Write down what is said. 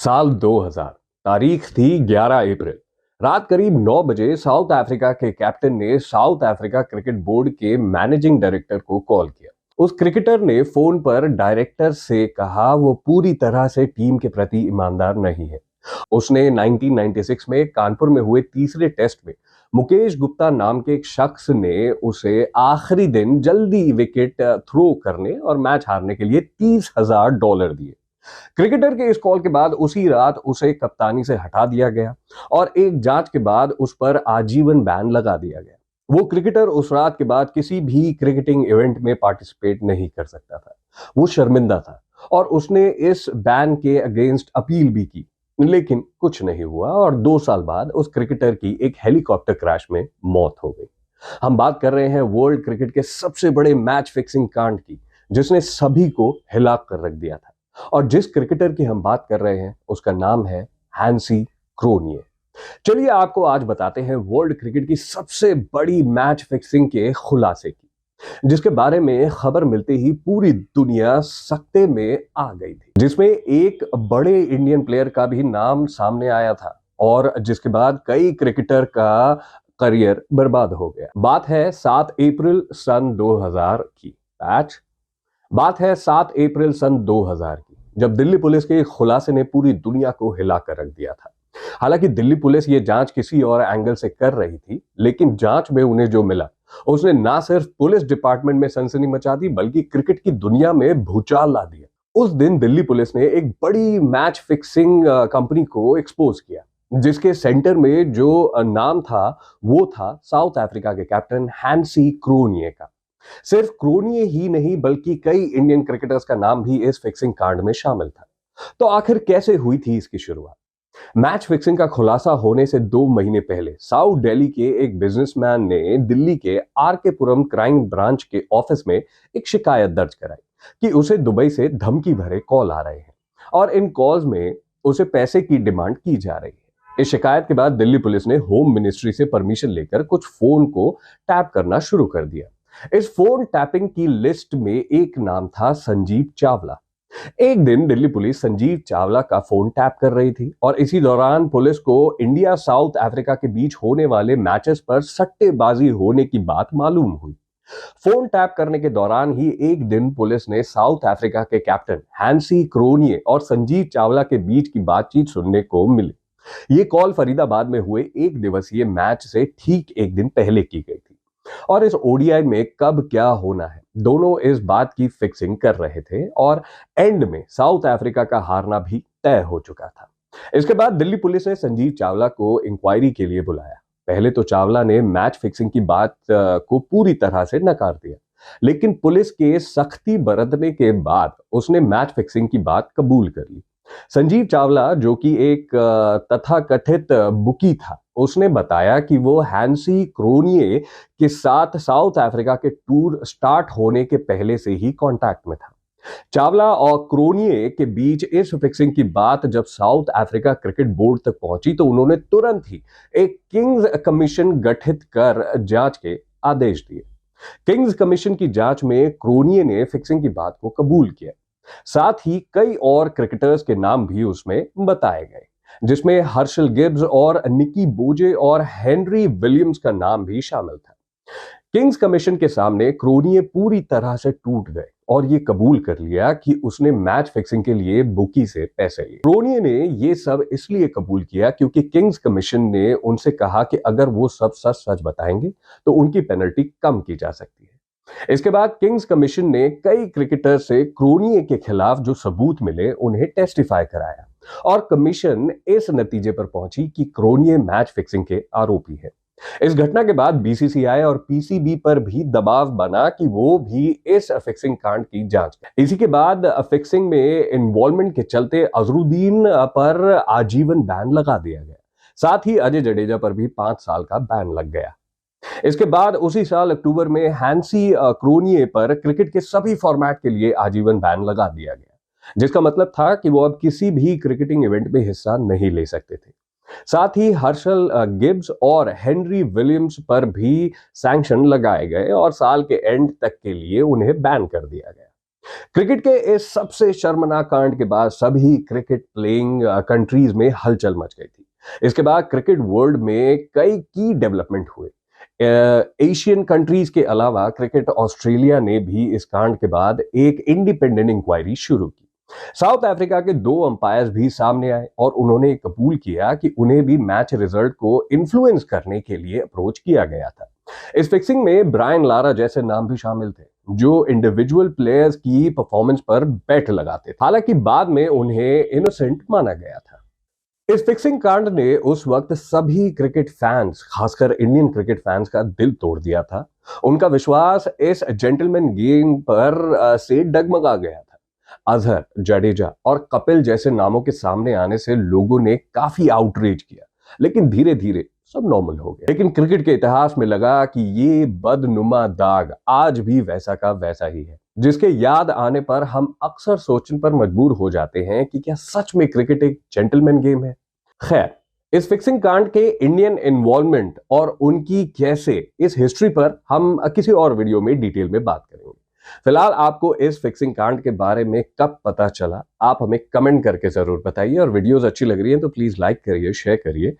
साल 2000, तारीख थी 11 अप्रैल। रात करीब 9 बजे साउथ अफ्रीका के कैप्टन ने साउथ अफ्रीका क्रिकेट बोर्ड के मैनेजिंग डायरेक्टर को कॉल किया। उस क्रिकेटर ने फोन पर डायरेक्टर से कहा वो पूरी तरह से टीम के प्रति ईमानदार नहीं है। उसने 1996 में कानपुर में हुए तीसरे टेस्ट में मुकेश गुप्ता नाम के एक शख्स ने उसे आखिरी दिन जल्दी विकेट थ्रो करने और मैच हारने के लिए $30,000 दिए। क्रिकेटर के इस कॉल के बाद उसी रात उसे कप्तानी से हटा दिया गया और एक जांच के बाद उस पर आजीवन बैन लगा दिया गया। वो क्रिकेटर उस रात के बाद किसी भी क्रिकेटिंग इवेंट में पार्टिसिपेट नहीं कर सकता था। वो शर्मिंदा था और उसने इस बैन के अगेंस्ट अपील भी की, लेकिन कुछ नहीं हुआ और 2 साल बाद उस क्रिकेटर की एक हेलीकॉप्टर क्रैश में मौत हो गई। हम बात कर रहे हैं वर्ल्ड क्रिकेट के सबसे बड़े मैच फिक्सिंग कांड की, जिसने सभी को हिला कर रख दिया था। और जिस क्रिकेटर की हम बात कर रहे हैं उसका नाम है हैंसी क्रोनिए। चलिए आपको आज बताते हैं वर्ल्ड क्रिकेट की सबसे बड़ी मैच फिक्सिंग के खुलासे की, जिसके बारे में खबर मिलते ही पूरी दुनिया सकते में आ गई थी, जिसमें एक बड़े इंडियन प्लेयर का भी नाम सामने आया था और जिसके बाद कई क्रिकेटर का करियर बर्बाद हो गया। बात है 7 अप्रैल सन 2000 की। बात है 7 अप्रैल सन 2000 की, जब दिल्ली पुलिस के खुलासे ने पूरी दुनिया को हिला कर रख दिया था। हालांकि दिल्ली पुलिस ये जांच किसी और एंगल से कर रही थी, लेकिन जांच में उन्हें जो मिला उसने ना सिर्फ पुलिस डिपार्टमेंट में सनसनी मचा दी, बल्कि क्रिकेट की दुनिया में भूचाल ला दिया। उस दिन दिल्ली पुलिस ने एक बड़ी मैच फिक्सिंग कंपनी को एक्सपोज किया, जिसके सेंटर में जो नाम था वो था साउथ अफ्रीका के कैप्टन हैंसी क्रोनिए का। सिर्फ क्रोनिए ही नहीं बल्कि कई इंडियन क्रिकेटर्स का नाम भी इस फिक्सिंग कांड में शामिल था। तो आखिर कैसे हुई थी इसकी शुरुआत? मैच फिक्सिंग का खुलासा होने से 2 महीने पहले साउथ दिल्ली के एक बिजनेसमैन ने दिल्ली के आर के पुरम क्राइम ब्रांच के ऑफिस में एक शिकायत दर्ज कराई कि उसे दुबई से धमकी भरे कॉल आ रहे हैं और इन कॉल्स में उसे पैसे की डिमांड की जा रही है। इस शिकायत के बाद दिल्ली पुलिस ने होम मिनिस्ट्री से परमिशन लेकर कुछ फोन को टैप करना शुरू कर दिया। इस फोन टैपिंग की लिस्ट में एक नाम था संजीव चावला। एक दिन दिल्ली पुलिस संजीव चावला का फोन टैप कर रही थी और इसी दौरान पुलिस को इंडिया साउथ अफ्रीका के बीच होने वाले मैचेस पर सट्टेबाजी होने की बात मालूम हुई। फोन टैप करने के दौरान ही एक दिन पुलिस ने साउथ अफ्रीका के कैप्टन हैंसी क्रोनिए और संजीव चावला के बीच की बातचीत सुनने को मिली। ये कॉल फरीदाबाद में हुए एक दिवसीय मैच से ठीक एक दिन पहले की गई थी और इस ओडीआई में कब क्या होना है, दोनों इस बात की फिक्सिंग कर रहे थे और एंड में साउथ अफ्रीका का हारना भी तय हो चुका था। इसके बाद दिल्ली पुलिस ने संजीव चावला को इंक्वायरी के लिए बुलाया। पहले तो चावला ने मैच फिक्सिंग की बात को पूरी तरह से नकार दिया, लेकिन पुलिस के सख्ती बरतने के बाद उसने मैच फिक्सिंग की बात कबूल कर ली। संजीव चावला, जो कि एक तथाकथित बुकी था, उसने बताया कि वो हैंसी क्रोनिए के साथ साउथ अफ्रीका के टूर स्टार्ट होने के पहले से ही कांटेक्ट में था। चावला और क्रोनिए के बीच इस फिक्सिंग की बात जब साउथ अफ्रीका क्रिकेट बोर्ड तक पहुंची तो उन्होंने तुरंत ही एक किंग्स कमीशन गठित कर जांच के आदेश दिए। किंग्स कमीशन की जांच में क्रोनिए ने फिक्सिंग की बात को कबूल किया। साथ ही कई और क्रिकेटर्स के नाम भी उसमें बताए गए, जिसमें हर्षल गिब्स और निकी बोजे और हेनरी विलियम्स का नाम भी शामिल था। किंग्स कमीशन के सामने क्रोनिए पूरी तरह से टूट गए और ये कबूल कर लिया कि उसने मैच फिक्सिंग के लिए बुकी से पैसे लिए। क्रोनिए ने ये सब इसलिए कबूल किया क्योंकि किंग्स कमीशन ने उनसे कहा कि अगर वो सब सच सच बताएंगे तो उनकी पेनल्टी कम की जा सकती है। इसके बाद किंग्स कमीशन ने कई क्रिकेटर से क्रोनिए के खिलाफ जो सबूत मिले उन्हें टेस्टिफाई कराया और कमीशन इस नतीजे पर पहुंची कि क्रोनिए मैच फिक्सिंग के आरोपी है। इस घटना के बाद बीसीसीआई और पीसीबी पर भी दबाव बना कि वो भी इस फिक्सिंग कांड की जांच करें। इसी के बाद फिक्सिंग में इन्वॉल्वमेंट के चलते अजरुद्दीन पर आजीवन बैन लगा दिया गया। साथ ही अजय जडेजा पर भी 5 साल का बैन लग गया। इसके बाद उसी साल अक्टूबर में हैंसी क्रोनिए पर क्रिकेट के सभी फॉर्मेट के लिए आजीवन बैन लगा दिया गया, जिसका मतलब था कि वो अब किसी भी क्रिकेटिंग इवेंट में हिस्सा नहीं ले सकते थे। साथ ही हर्षल गिब्स और हेनरी विलियम्स पर भी सैंक्शन लगाए गए और साल के एंड तक के लिए उन्हें बैन कर दिया गया। क्रिकेट के इस सबसे शर्मनाक कांड के बाद सभी क्रिकेट प्लेइंग कंट्रीज में हलचल मच गई थी। इसके बाद क्रिकेट वर्ल्ड में कई की डेवलपमेंट हुए। एशियन कंट्रीज के अलावा क्रिकेट ऑस्ट्रेलिया ने भी इस कांड के बाद एक इंडिपेंडेंट इंक्वायरी शुरू की। साउथ अफ्रीका के दो अंपायर्स भी सामने आए और उन्होंने कबूल किया कि उन्हें भी मैच रिजल्ट को इन्फ्लुएंस करने के लिए अप्रोच किया गया था। इस फिक्सिंग में ब्रायन लारा जैसे नाम भी शामिल थे, जो इंडिविजुअल प्लेयर्स की परफॉर्मेंस पर बेट लगाते थे। हालांकि बाद में उन्हें इनोसेंट माना गया था। इस फिक्सिंग कांड ने उस वक्त सभी क्रिकेट फैंस, खासकर इंडियन क्रिकेट फैंस का दिल तोड़ दिया था। उनका विश्वास इस जेंटलमैन गेम पर से डगमगा गया था। अजहर, जडेजा और कपिल जैसे नामों के सामने आने से लोगों ने काफी आउटरीच किया, लेकिन धीरे धीरे सब नॉर्मल हो गया। लेकिन क्रिकेट के इतिहास में लगा कि ये बदनुमा दाग आज भी वैसा का वैसा ही है, जिसके याद आने पर हम अक्सर सोचने पर मजबूर हो जाते हैं कि क्या सच में क्रिकेट एक जेंटलमैन गेम है। खैर, इस फिक्सिंग कांड के इंडियन इन्वॉल्वमेंट और उनकी कैसे इस हिस्ट्री पर हम किसी और वीडियो में डिटेल में बात करेंगे। फिलहाल आपको इस फिक्सिंग कांड के बारे में कब पता चला, आप हमें कमेंट करके जरूर बताइए। और वीडियोस अच्छी लग रही है तो प्लीज लाइक करिए, शेयर करिए